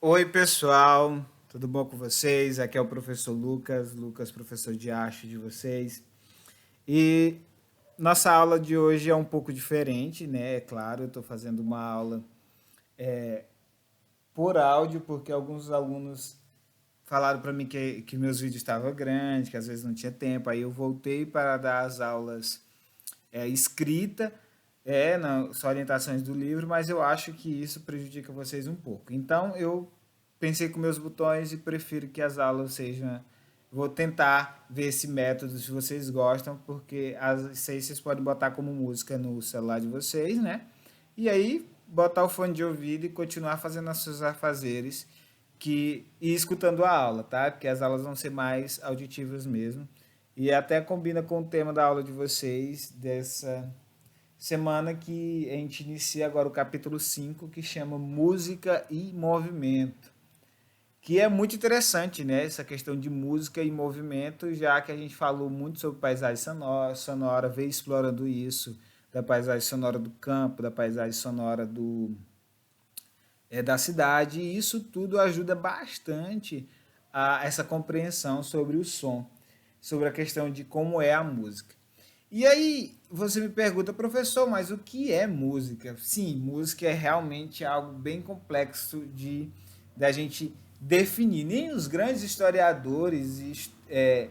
Oi, pessoal, tudo bom com vocês? Aqui é o professor Lucas, professor de arte de vocês. E nossa aula de hoje é um pouco diferente, né? É claro, eu estou fazendo uma aula por áudio, porque alguns alunos falaram para mim que meus vídeos estavam grandes, que às vezes não tinha tempo. Aí eu voltei para dar as aulas escrita, só orientações do livro, mas eu acho que isso prejudica vocês um pouco. Então eu pensei com meus botões e prefiro que as aulas sejam. Vou tentar ver esse método se vocês gostam, porque isso aí vocês podem botar como música no celular de vocês, né? E aí botar o fone de ouvido e continuar fazendo os seus afazeres e escutando a aula, tá? Porque as aulas vão ser mais auditivas mesmo. E até combina com o tema da aula de vocês dessa semana que a gente inicia agora o capítulo 5 que chama Música e Movimento. Que é muito interessante, né? Essa questão de música e movimento, já que a gente falou muito sobre paisagem sonora, veio explorando isso, da paisagem sonora do campo, da paisagem sonora da cidade, e isso tudo ajuda bastante a essa compreensão sobre o som, sobre a questão de como é a música. E aí você me pergunta, professor, mas o que é música? Sim, música é realmente algo bem complexo de da gente definir. Nem os grandes historiadores e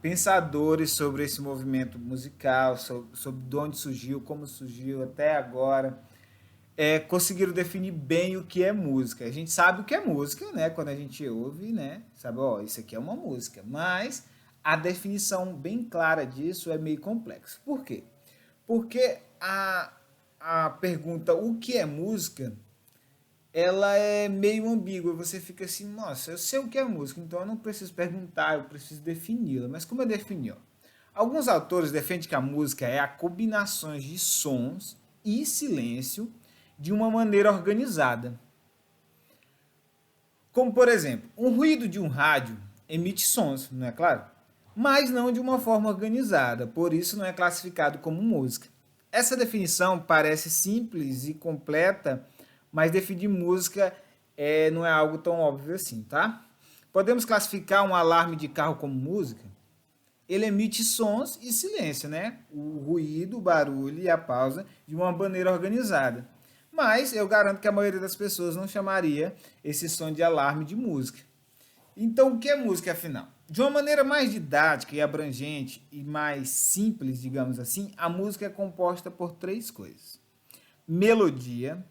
pensadores sobre esse movimento musical, sobre de onde surgiu, como surgiu até agora, conseguiram definir bem o que é música. A gente sabe o que é música, né? Quando a gente ouve, né? Sabe, ó, isso aqui é uma música. Mas a definição bem clara disso é meio complexo. Por quê? Porque a pergunta o que é música, ela é meio ambígua. Você fica assim, nossa, eu sei o que é música, então eu não preciso perguntar, eu preciso defini-la. Mas como eu defini? Ó? Alguns autores defendem que a música é a combinação de sons e silêncio de uma maneira organizada. Como, por exemplo, um ruído de um rádio emite sons, não é claro? Mas não de uma forma organizada, por isso não é classificado como música. Essa definição parece simples e completa, mas definir música não é algo tão óbvio assim, tá? Podemos classificar um alarme de carro como música? Ele emite sons e silêncio, né? O ruído, o barulho e a pausa de uma maneira organizada. Mas eu garanto que a maioria das pessoas não chamaria esse som de alarme de música. Então, o que é música afinal? De uma maneira mais didática e abrangente e mais simples, digamos assim, a música é composta por três coisas: melodia,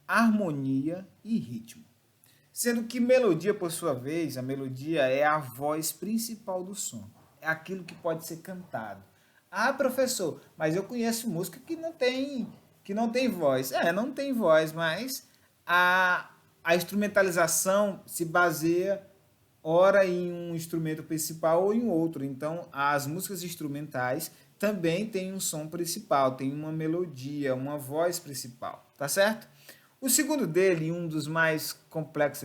harmonia e ritmo. Sendo que melodia, por sua vez, a melodia é a voz principal do som. É aquilo que pode ser cantado. Ah, professor, mas eu conheço música que não tem voz. Não tem voz, mas a instrumentalização se baseia ora em um instrumento principal ou em outro. Então, as músicas instrumentais também têm um som principal, tem uma melodia, uma voz principal, tá certo? O segundo dele, um dos mais complexos,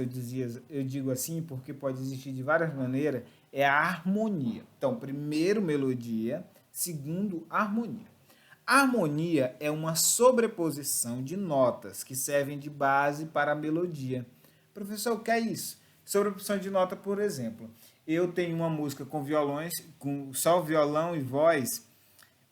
eu digo assim, porque pode existir de várias maneiras, é a harmonia. Então, primeiro melodia, segundo harmonia. A harmonia é uma sobreposição de notas que servem de base para a melodia. Professor, o que é isso? Sobreposição de nota, por exemplo. Eu tenho uma música com violões, com só violão e voz,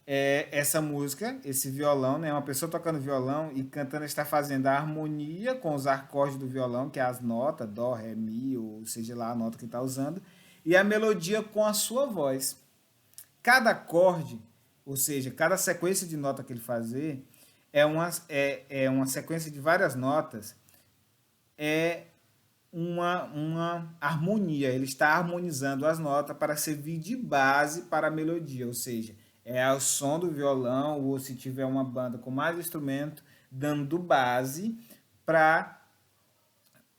essa música, esse violão, né? Uma pessoa tocando violão e cantando está fazendo a harmonia com os acordes do violão, que é as notas, dó, ré, mi, ou seja lá a nota que está usando, e a melodia com a sua voz. Cada acorde, ou seja, cada sequência de nota que ele fazer, é uma sequência de várias notas, é uma harmonia. Ele está harmonizando as notas para servir de base para a melodia, ou seja, é o som do violão, ou se tiver uma banda com mais instrumento, dando base para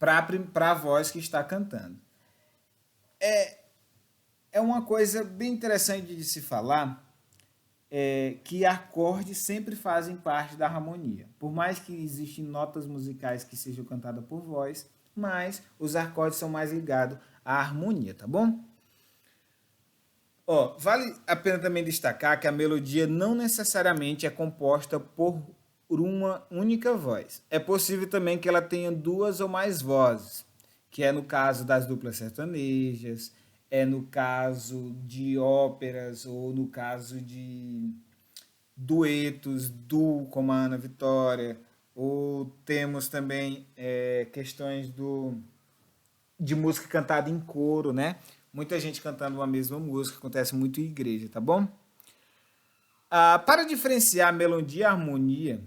a voz que está cantando. É uma coisa bem interessante de se falar, que acordes sempre fazem parte da harmonia. Por mais que existem notas musicais que sejam cantadas por voz, mas os acordes são mais ligados à harmonia, tá bom? Ó, vale a pena também destacar que a melodia não necessariamente é composta por uma única voz. É possível também que ela tenha duas ou mais vozes. que é no caso das duplas sertanejas, é no caso de óperas ou no caso de duetos, duo como a Ana Vitória, ou temos também questões de música cantada em coro, né? Muita gente cantando uma mesma música, acontece muito em igreja, tá bom? Para diferenciar melodia e harmonia,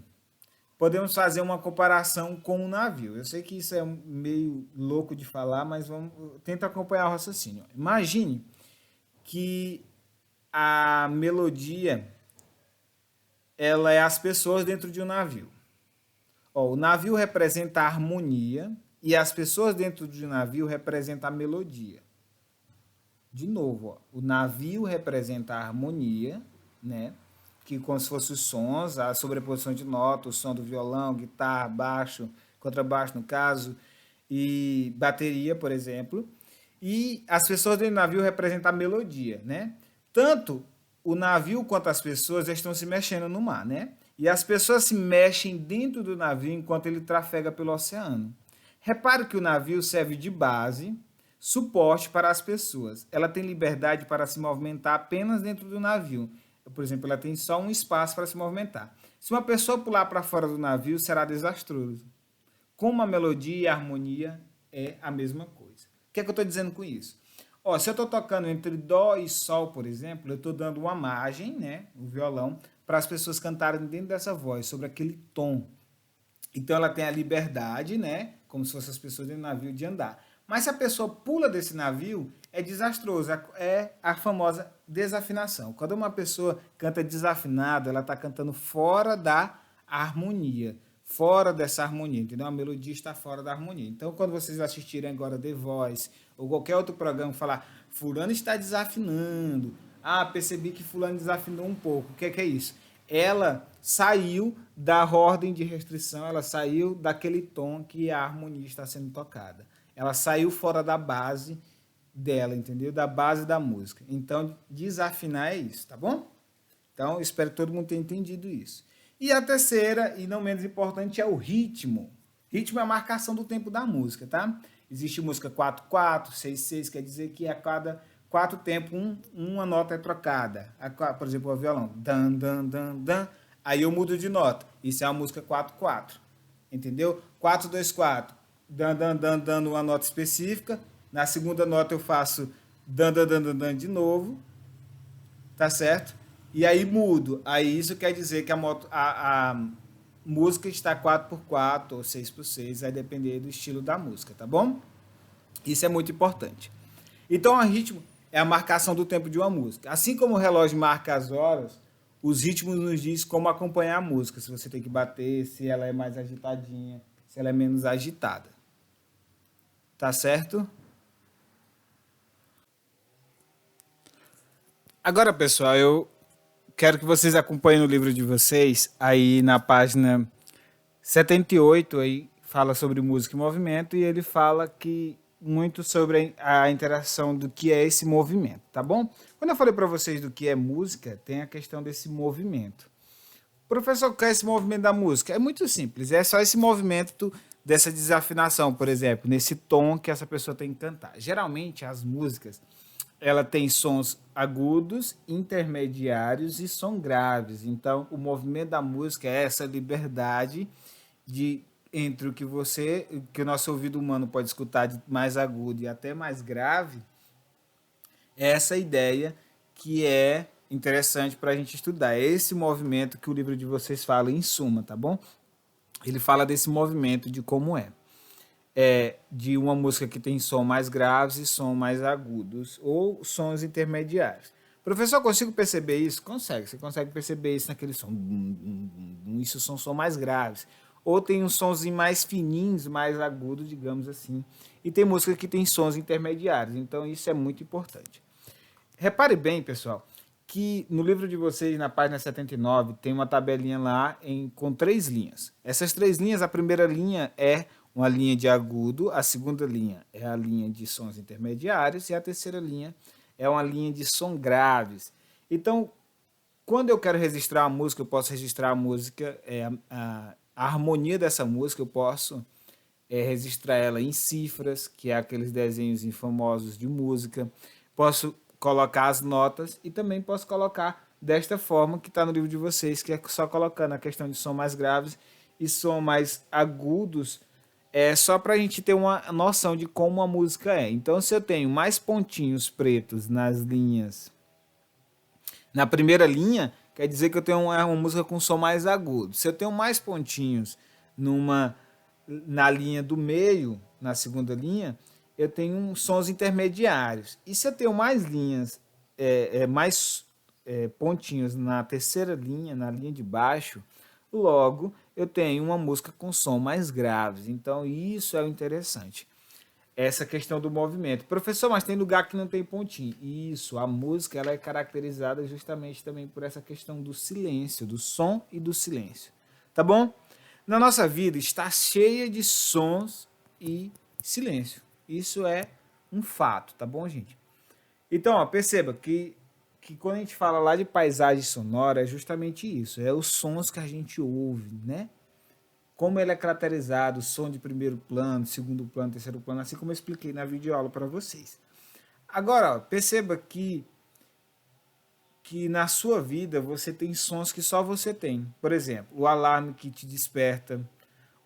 podemos fazer uma comparação com um navio. Eu sei que isso é meio louco de falar, mas vamos tenta acompanhar o raciocínio. Imagine que a melodia ela é as pessoas dentro de um navio. O navio representa a harmonia e as pessoas dentro de um navio representam a melodia. De novo, o navio representa a harmonia, né? Que como se fossem os sons, a sobreposição de notas, o som do violão, guitarra, baixo, contrabaixo no caso, e bateria, por exemplo. E as pessoas dentro do navio representam a melodia, né? Tanto o navio quanto as pessoas estão se mexendo no mar, né? E as pessoas se mexem dentro do navio enquanto ele trafega pelo oceano. Repare que o navio serve de base, suporte para as pessoas. Ela tem liberdade para se movimentar apenas dentro do navio. Por exemplo, ela tem só um espaço para se movimentar. Se uma pessoa pular para fora do navio, será desastroso. Como a melodia e a harmonia é a mesma coisa. O que é que eu estou dizendo com isso? Se eu estou tocando entre dó e sol, por exemplo, eu estou dando uma margem, né, o violão, para as pessoas cantarem dentro dessa voz, sobre aquele tom. Então ela tem a liberdade, né, como se fossem as pessoas dentro do navio, de andar. Mas se a pessoa pula desse navio, é desastroso, é a famosa desafinação. Quando uma pessoa canta desafinada, ela está cantando fora da harmonia, fora dessa harmonia, entendeu? A melodia está fora da harmonia. Então, quando vocês assistirem agora The Voice ou qualquer outro programa falar fulano está desafinando, percebi que fulano desafinou um pouco, o que é isso? Ela saiu da ordem de restrição, ela saiu daquele tom que a harmonia está sendo tocada. Ela saiu fora da base dela, entendeu? Da base da música. Então, desafinar é isso, tá bom? Então, espero que todo mundo tenha entendido isso. E a terceira, e não menos importante, é o ritmo. Ritmo é a marcação do tempo da música, tá? Existe música 4/4, 6/6, quer dizer que a cada 4 tempos uma nota é trocada. Por exemplo, o violão. Dan, dan, dan, dan. Aí eu mudo de nota. Isso é a música 4/4. Entendeu? 4/2/4. Dan, dan, dan, dando uma nota específica. Na segunda nota eu faço dan, dan, dan, dan, dan de novo. Tá certo? E aí mudo. Aí isso quer dizer que a música está 4/4 ou 6/6, vai depender do estilo da música, tá bom? Isso é muito importante. Então, o ritmo é a marcação do tempo de uma música. Assim como o relógio marca as horas, os ritmos nos diz como acompanhar a música. Se você tem que bater, se ela é mais agitadinha, se ela é menos agitada. Tá certo? Agora, pessoal, eu quero que vocês acompanhem o livro de vocês. Aí na página 78, aí fala sobre música e movimento, e ele fala que muito sobre a interação do que é esse movimento, tá bom? Quando eu falei para vocês do que é música, tem a questão desse movimento. Professor, qual é esse movimento da música? É muito simples, é só esse movimento dessa desafinação, por exemplo, nesse tom que essa pessoa tem que cantar. Geralmente as músicas, ela tem sons agudos, intermediários e som graves. Então, o movimento da música é essa liberdade de entre que o nosso ouvido humano pode escutar de mais agudo e até mais grave, é essa ideia que é interessante para a gente estudar. É esse movimento que o livro de vocês fala em suma, tá bom? Ele fala desse movimento, de como de uma música que tem som mais graves e som mais agudos, ou sons intermediários. Professor, consigo perceber isso? Consegue, você consegue perceber isso naquele som. Isso são sons mais graves. Ou tem uns sons mais fininhos, mais agudos, digamos assim. E tem música que tem sons intermediários, então isso é muito importante. Repare bem, pessoal, que no livro de vocês, na página 79, tem uma tabelinha lá com 3 linhas. Essas 3 linhas, a primeira linha é uma linha de agudo, a segunda linha é a linha de sons intermediários e a terceira linha é uma linha de som graves. Então, quando eu quero registrar a música, eu posso registrar a música, a harmonia dessa música, eu posso registrar ela em cifras, que é aqueles desenhos famosos de música. Posso colocar as notas e também posso colocar desta forma que está no livro de vocês, que é só colocando a questão de som mais graves e som mais agudos, só para a gente ter uma noção de como a música é. Então, se eu tenho mais pontinhos pretos nas linhas, na primeira linha, quer dizer que eu tenho uma música com som mais agudo. Se eu tenho mais pontinhos na linha do meio, na segunda linha, eu tenho sons intermediários. E se eu tenho mais linhas, mais pontinhos na terceira linha, na linha de baixo, logo eu tenho uma música com som mais graves. Então isso é o interessante. Essa questão do movimento. Professor, mas tem lugar que não tem pontinho. Isso, a música ela é caracterizada justamente também por essa questão do silêncio, do som e do silêncio. Tá bom? Na nossa vida está cheia de sons e silêncio. Isso é um fato, tá bom, gente? Então, ó, perceba que quando a gente fala lá de paisagem sonora, é justamente isso. É os sons que a gente ouve, né? Como ele é caracterizado, som de primeiro plano, segundo plano, terceiro plano, assim como eu expliquei na videoaula para vocês. Agora, ó, perceba que na sua vida você tem sons que só você tem. Por exemplo, o alarme que te desperta,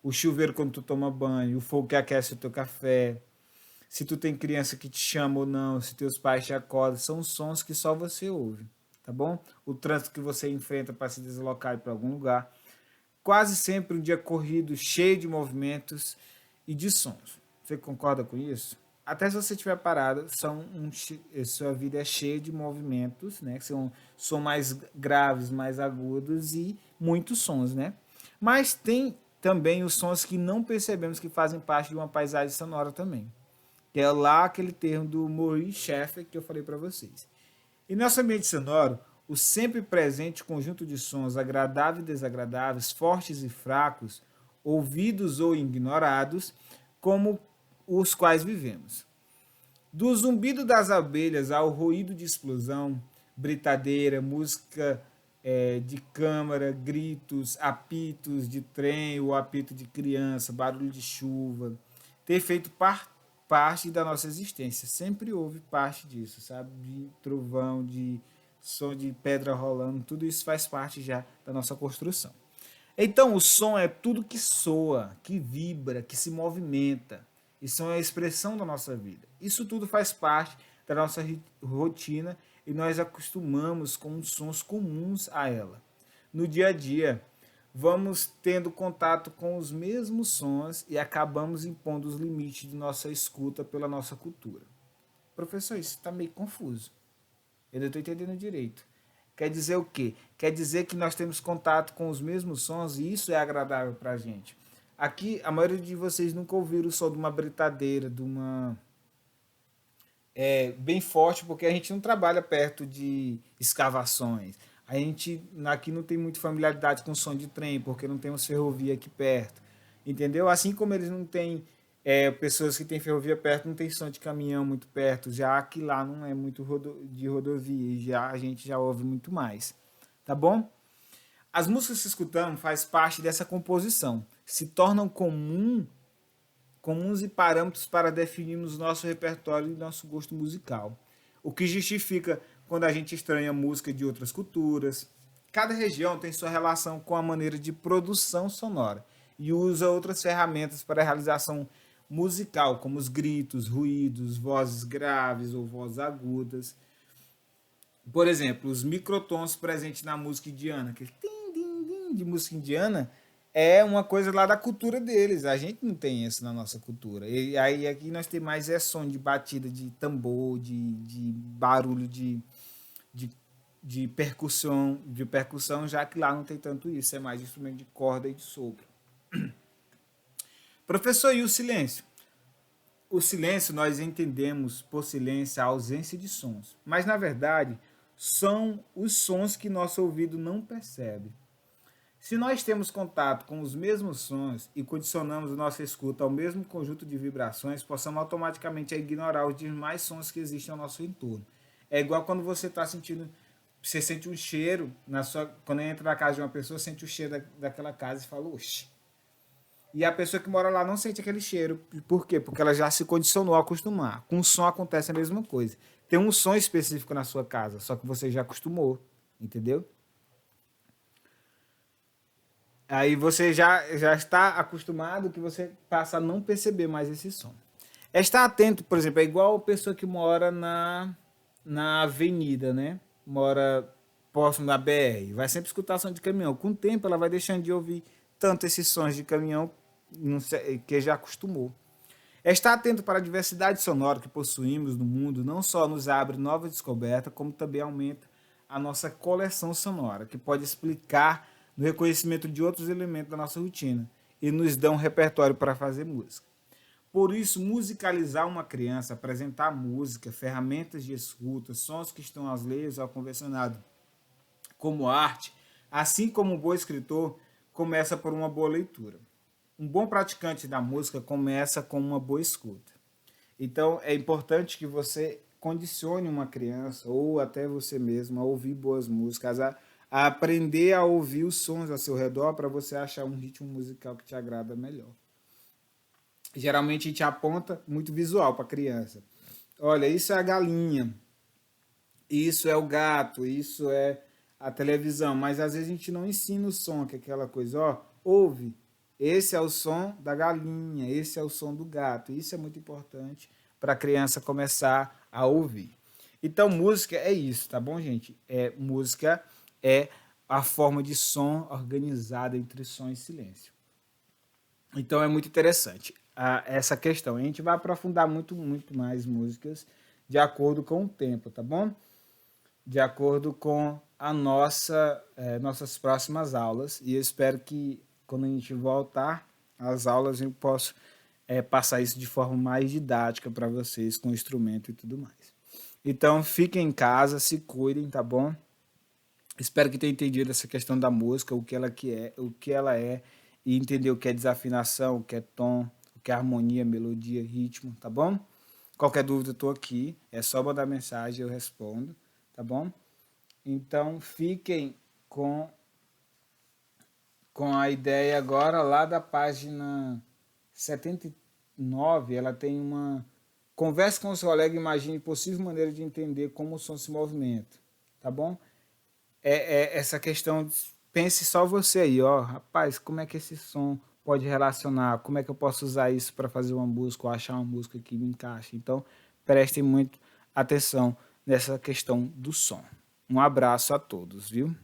o chuveiro quando tu toma banho, o fogo que aquece o teu café, se tu tem criança que te chama ou não, se teus pais te acordam, são sons que só você ouve, tá bom? O trânsito que você enfrenta para se deslocar para algum lugar. Quase sempre um dia corrido, cheio de movimentos e de sons. Você concorda com isso? Até se você estiver parado, sua vida é cheia de movimentos, né? Que são mais graves, mais agudos e muitos sons, né? Mas tem também os sons que não percebemos que fazem parte de uma paisagem sonora também. Que é lá aquele termo do Maurice Schaeffer que eu falei para vocês. E nosso ambiente sonoro, o sempre presente conjunto de sons agradáveis e desagradáveis, fortes e fracos, ouvidos ou ignorados, como os quais vivemos. Do zumbido das abelhas ao ruído de explosão, britadeira, música de câmara, gritos, apitos de trem ou apito de criança, barulho de chuva, ter feito parte da nossa existência. Sempre houve parte disso, sabe? De trovão, de som de pedra rolando, tudo isso faz parte já da nossa construção. Então, o som é tudo que soa, que vibra, que se movimenta. Isso é a expressão da nossa vida. Isso tudo faz parte da nossa rotina e nós acostumamos com os sons comuns a ela. No dia a dia, vamos tendo contato com os mesmos sons e acabamos impondo os limites de nossa escuta pela nossa cultura. Professor, isso está meio confuso. Eu não estou entendendo direito. Quer dizer o quê? Quer dizer que nós temos contato com os mesmos sons e isso é agradável para a gente. Aqui, a maioria de vocês nunca ouviram o som de uma britadeira, de uma... bem forte, porque a gente não trabalha perto de escavações. A gente aqui não tem muita familiaridade com som de trem, porque não temos ferrovia aqui perto. Entendeu? Assim como eles não têm pessoas que têm ferrovia perto, não tem som de caminhão muito perto, já que lá não é muito de rodovia, e já, a gente já ouve muito mais. Tá bom? As músicas que escutamos faz parte dessa composição. Se tornam comuns e parâmetros para definirmos nosso repertório e nosso gosto musical. O que justifica quando a gente estranha música de outras culturas. Cada região tem sua relação com a maneira de produção sonora e usa outras ferramentas para a realização musical, como os gritos, ruídos, vozes graves ou vozes agudas. Por exemplo, os microtons presentes na música indiana, aquele tim, tim, tim de música indiana, é uma coisa lá da cultura deles. A gente não tem isso na nossa cultura. E aí aqui nós temos mais som de batida de tambor, de barulho de, de percussão, já que lá não tem tanto isso. É mais instrumento de corda e de sopro. Professor, e o silêncio? O silêncio nós entendemos por silêncio a ausência de sons. Mas, na verdade, são os sons que nosso ouvido não percebe. Se nós temos contato com os mesmos sons e condicionamos nossa escuta ao mesmo conjunto de vibrações, possamos automaticamente ignorar os demais sons que existem ao nosso entorno. É igual quando você está sentindo, você sente um cheiro, quando entra na casa de uma pessoa, sente o cheiro daquela casa e fala, oxe, E a pessoa que mora lá não sente aquele cheiro. Por quê? Porque ela já se condicionou a acostumar. Com o som acontece a mesma coisa. Tem um som específico na sua casa, só que você já acostumou, entendeu? Aí você já está acostumado que você passa a não perceber mais esse som. É estar atento, por exemplo, é igual a pessoa que mora na avenida, né? Mora próximo da BR. Vai sempre escutar som de caminhão. Com o tempo, ela vai deixando de ouvir tanto esses sons de caminhão que já acostumou. É estar atento para a diversidade sonora que possuímos no mundo não só nos abre novas descobertas, como também aumenta a nossa coleção sonora, que pode explicar no reconhecimento de outros elementos da nossa rotina e nos dá um repertório para fazer música. Por isso, musicalizar uma criança, apresentar música, ferramentas de escuta, sons que estão alheios ao convencionado, como arte, assim como um bom escritor, começa por uma boa leitura. Um bom praticante da música começa com uma boa escuta. Então, é importante que você condicione uma criança, ou até você mesmo, a ouvir boas músicas, a aprender a ouvir os sons ao seu redor para você achar um ritmo musical que te agrada melhor. Geralmente a gente aponta muito visual para a criança. Olha, isso é a galinha, isso é o gato, isso é a televisão, mas às vezes a gente não ensina o som, que é aquela coisa, ó, ouve, esse é o som da galinha, esse é o som do gato. Isso é muito importante para a criança começar a ouvir. Então, música é isso, tá bom, gente? Música é a forma de som organizada entre som e silêncio. Então, é muito interessante essa questão. A gente vai aprofundar muito mais músicas de acordo com o tempo, tá bom? De acordo com nossas próximas aulas. E eu espero que quando a gente voltar às aulas eu possa passar isso de forma mais didática para vocês, com instrumento e tudo mais. Então, fiquem em casa, se cuidem, tá bom? Espero que tenham entendido essa questão da música, o que ela é, e entender o que é desafinação, o que é tom, o que é harmonia, melodia, ritmo, tá bom? Qualquer dúvida, eu estou aqui. É só mandar mensagem, eu respondo, tá bom? Então, fiquem com a ideia agora lá da página 79. Ela tem uma... Converse com o seu colega e imagine possível maneira de entender como o som se movimenta, tá bom? Essa questão, pense só você aí, ó, rapaz, como é que esse som pode relacionar, como é que eu posso usar isso para fazer uma música ou achar uma música que me encaixe. Então, prestem muito atenção nessa questão do som. Um abraço a todos, viu?